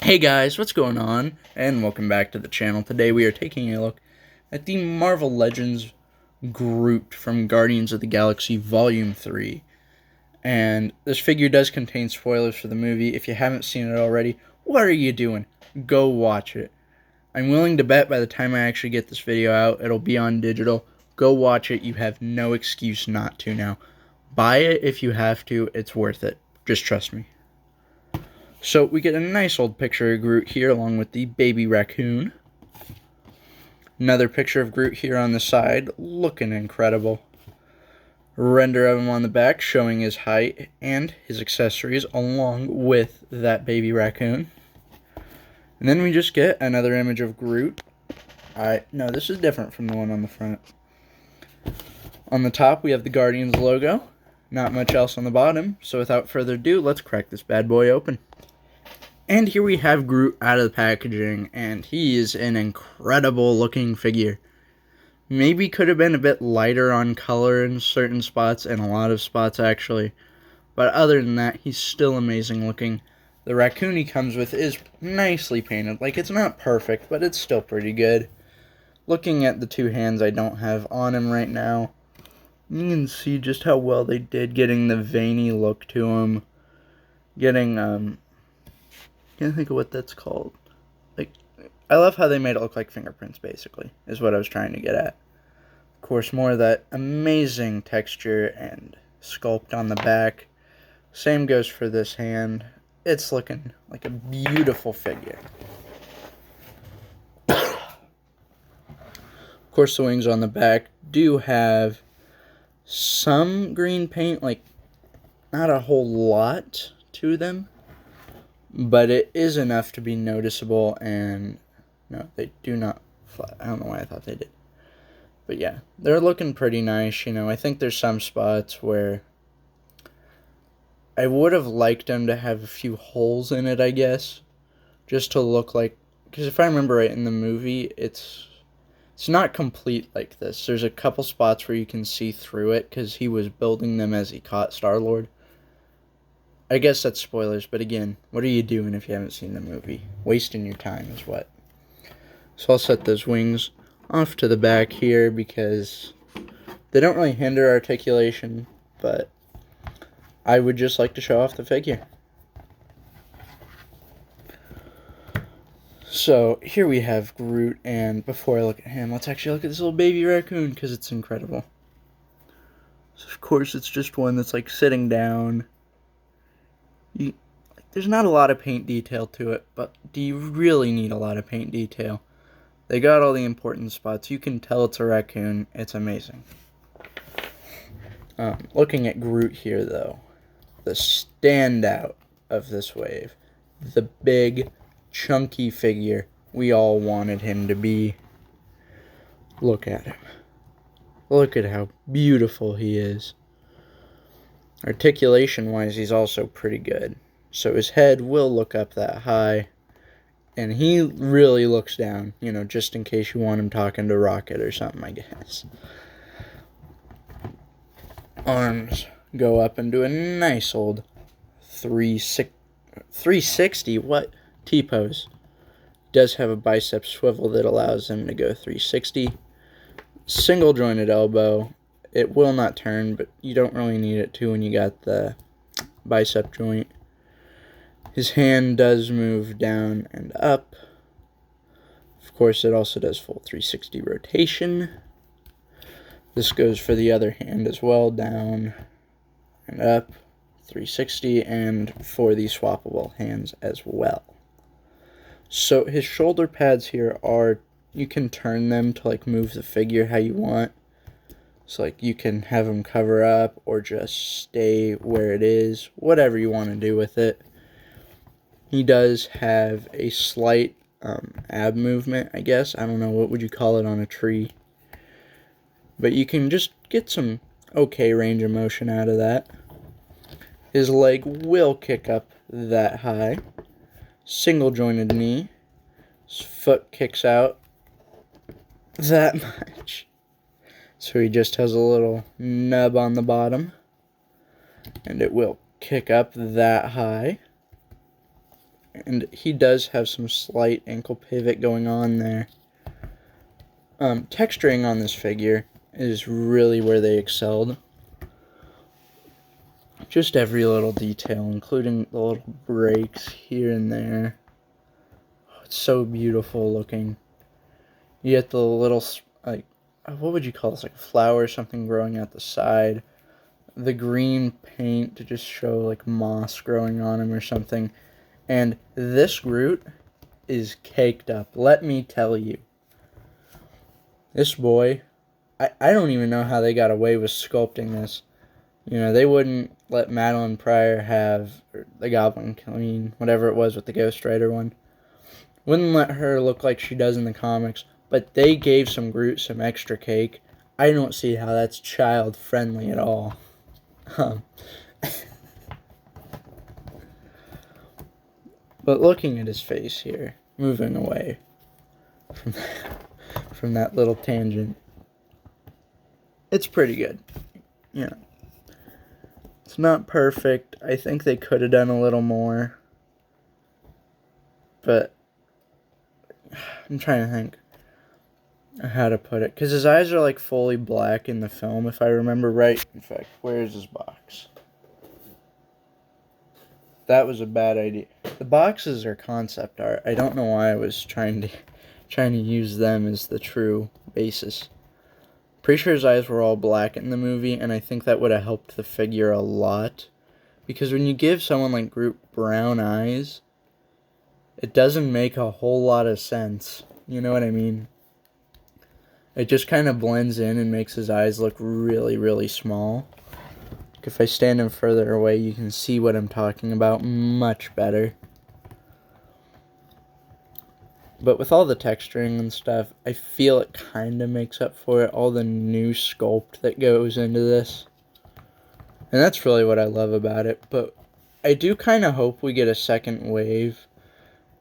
Hey guys, what's going on? And welcome back to the channel. Today we are taking a look at the Marvel Legends Groot from Guardians of the Galaxy Vol.3. And this figure does contain spoilers for the movie. If you haven't seen it already, what are you doing? Go watch it. I'm willing to bet by the time I actually get this video out, it'll be on digital. Go watch it. You have no excuse not to now. Buy it if you have to. It's worth it. Just trust me. So we get a nice old picture of Groot here along with the baby raccoon. Another picture of Groot here on the side, looking incredible. A render of him on the back showing his height and his accessories along with that baby raccoon. And then we just get another image of Groot. No, this is different from the one on the front. On the top we have the Guardians logo. Not much else on the bottom, so without further ado, let's crack this bad boy open. And here we have Groot out of the packaging, and he is an incredible looking figure. Maybe could have been a bit lighter on color in certain spots, and a lot of spots actually. But other than that, he's still amazing looking. The raccoon he comes with is nicely painted. Like, it's not perfect, but it's still pretty good. Looking at the two hands I don't have on him right now, you can see just how well they did getting the veiny look to him. Can't think of what that's called. Like, I love how they made it look like fingerprints, basically, is what I was trying to get at. Of course, more of that amazing texture and sculpt on the back. Same goes for this hand. It's looking like a beautiful figure. Of course, the wings on the back do have some green paint, like, not a whole lot to them. But it is enough to be noticeable, and no, they do not fly. I don't know why I thought they did. But yeah, they're looking pretty nice, you know. I think there's some spots where I would have liked them to have a few holes in it, I guess. Just to look like, because if I remember right in the movie, it's not complete like this. There's a couple spots where you can see through it, because he was building them as he caught Star-Lord. I guess that's spoilers, but again, what are you doing if you haven't seen the movie? Wasting your time is what. So I'll set those wings off to the back here because they don't really hinder articulation, but I would just like to show off the figure. So here we have Groot, and before I look at him, let's actually look at this little baby raccoon because it's incredible. So of course it's just one that's like sitting down. There's not a lot of paint detail to it, but do you really need a lot of paint detail? They got all the important spots. You can tell it's a raccoon. It's amazing. Looking at Groot here, though, the standout of this wave, the big, chunky figure we all wanted him to be. Look at him. Look at how beautiful he is. Articulation-wise, he's also pretty good. So his head will look up that high. And he really looks down, you know, just in case you want him talking to Rocket or something, I guess. Arms go up and do a nice old 360, what? T-pose. Does have a bicep swivel that allows him to go 360. Single jointed elbow. It will not turn, but you don't really need it to when you got the bicep joint. His hand does move down and up. Of course, it also does full 360 rotation. This goes for the other hand as well, down and up, 360, and for the swappable hands as well. So his shoulder pads here are, you can turn them to like move the figure how you want. So like you can have them cover up or just stay where it is, whatever you want to do with it. He does have a slight ab movement, I guess. I don't know, what would you call it on a tree? But you can just get some okay range of motion out of that. His leg will kick up that high. Single jointed knee. His foot kicks out that much. So he just has a little nub on the bottom. And it will kick up that high. and he does have some slight ankle pivot going on there. Texturing on this figure is really where they excelled. Just every little detail, including the little breaks here and there. It's so beautiful looking. You get the little, like, what would you call this? Like a flower or something growing at the side. The green paint to just show like moss growing on him or something. And this Groot is caked up. Let me tell you. This boy, I don't even know how they got away with sculpting this. You know, they wouldn't let Madeline Pryor have the Goblin Queen, whatever it was with the Ghost Rider one. Wouldn't let her look like she does in the comics, but they gave some Groot some extra cake. I don't see how that's child friendly at all. But looking at his face here, moving away from that little tangent, it's pretty good. Yeah. It's not perfect. I think they could have done a little more. But I'm trying to think how to put it. Because his eyes are like fully black in the film, if I remember right. In fact, where is his box? That was a bad idea. The boxes are concept art. I don't know why I was trying to use them as the true basis. Pretty sure his eyes were all black in the movie, and I think that would have helped the figure a lot. Because when you give someone like Groot brown eyes, it doesn't make a whole lot of sense. You know what I mean? It just kind of blends in and makes his eyes look really, really small. If I stand him further away, you can see what I'm talking about much better. But with all the texturing and stuff, I feel it kind of makes up for it. All the new sculpt that goes into this. And that's really what I love about it. But I do kind of hope we get a second wave.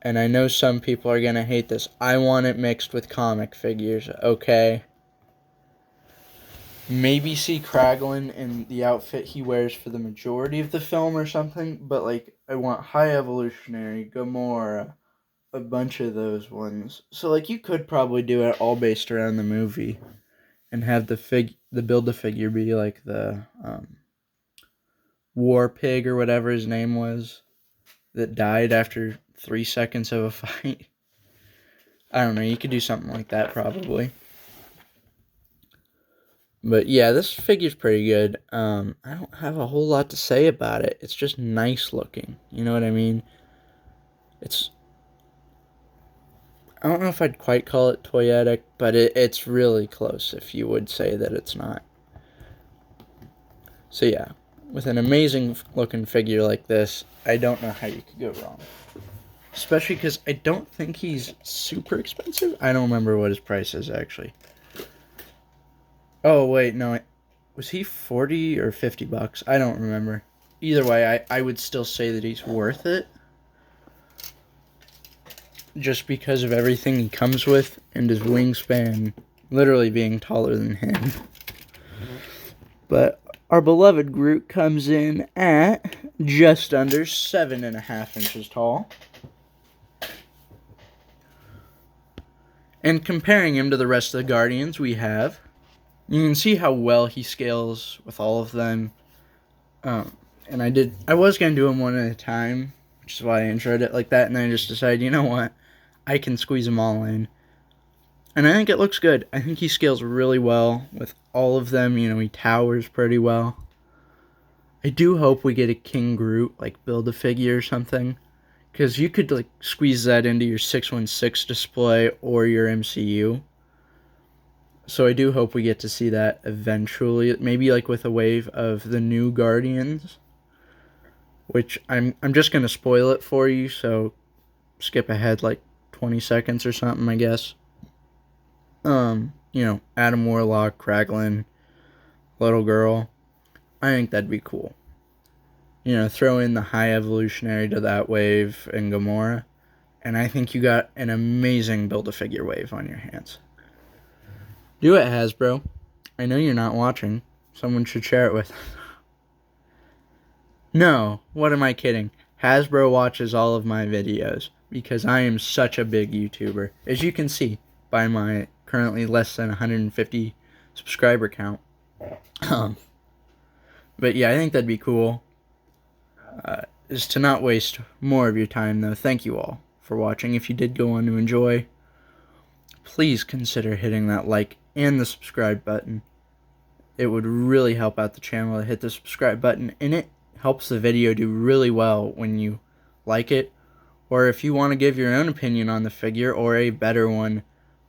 And I know some people are going to hate this. I want it mixed with comic figures, okay? Maybe see Kraglin in the outfit he wears for the majority of the film or something. But, like, I want High Evolutionary, Gamora, a bunch of those ones. So, like, you could probably do it all based around the movie. And have the Build-A-Figure be, like, the War Pig or whatever his name was. That died after 3 seconds of a fight. I don't know, you could do something like that probably. But yeah, this figure's pretty good. I don't have a whole lot to say about it. It's just nice looking. You know what I mean? I don't know if I'd quite call it toyetic, but it's really close if you would say that it's not. So yeah, with an amazing looking figure like this, I don't know how you could go wrong. Especially because I don't think he's super expensive. I don't remember what his price is, actually. Oh, wait, no. Was he 40 or 50 bucks? I don't remember. Either way, I would still say that he's worth it. Just because of everything he comes with and his wingspan literally being taller than him. But our beloved Groot comes in at just under 7.5 inches tall. And comparing him to the rest of the Guardians we have, you can see how well he scales with all of them. And I was going to do them one at a time, which is why I introed it like that, and then I just decided, you know what, I can squeeze them all in. And I think it looks good. I think he scales really well with all of them. You know, he towers pretty well. I do hope we get a King Groot, like, Build-A-Figure or something. Because you could, like, squeeze that into your 616 display or your MCU. So I do hope we get to see that eventually. Maybe, like, with a wave of the new Guardians. Which, I'm just going to spoil it for you, so skip ahead, like, 20 seconds or something, I guess. You know, Adam Warlock, Kraglin, Little Girl. I think that'd be cool. You know, throw in the High Evolutionary to that wave and Gamora. And I think you got an amazing Build-A-Figure wave on your hands. Do it, Hasbro. I know you're not watching. Someone should share it with. No, what am I kidding? Hasbro watches all of my videos because I am such a big YouTuber, as you can see by my currently less than 150 subscriber count. But yeah, I think that'd be cool. Is to not waste more of your time, though. Thank you all for watching. If you did go on to enjoy, please consider hitting that like and the subscribe button. It would really help out the channel to hit the subscribe button, and it helps the video do really well when you like it. Or if you want to give your own opinion on the figure or a better one,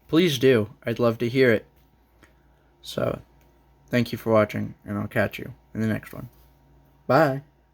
please do. I'd love to hear it. So, thank you for watching, and I'll catch you in the next one. Bye.